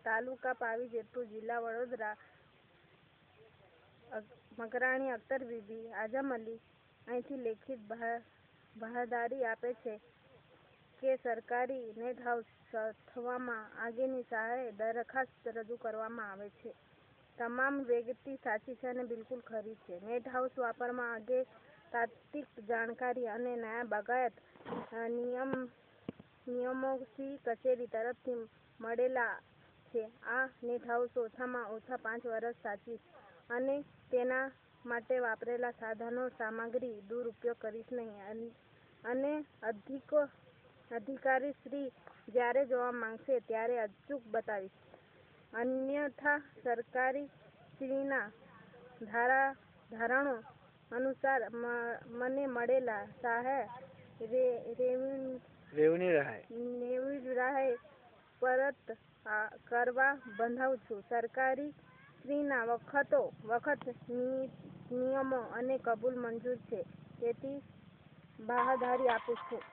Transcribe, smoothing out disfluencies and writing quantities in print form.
તાલુકા પાવી જેતપુર જિલ્લા વડોદરા મકરાણી અખ્તર બીબી આઝમ અલી અહીંથી લેખિત બાહેંધરી આપે છે કે સરકારી નેટ હાઉસ થવામાં આગેની સહાય દરખાસ્ત રજૂ કરવામાં આવે છે. તમામ વિગતી સાચી છે અને બિલકુલ ખરી છે. નેટ હાઉસ વાપરવામાં અંગે તાત્વિક જાણકારી અને નાયબ બાગાયત નિયામકશ્રી કચેરી તરફથી મળેલા છે. આ નેટ હાઉસ ઓછામાં ઓછા 5 વર્ષ સાચવીશ અને તેના માટે વાપરેલા સાધનો સામગ્રી દુરુપયોગ કરીશ નહીં અને અધિકારીશ્રી જ્યારે જવાબ માંગશે ત્યારે અચૂક બતાવીશ. અન્યથા સરકારશ્રીના ધારણો અનુસાર મને મળેલા સહાય રેવન્યુ રાહે પરત કરવા બંધાવું છું. સરકારશ્રીના વખત નિયમો અને કબૂલ મંજૂર છે. તેથી બાહેંધરી આપું છું.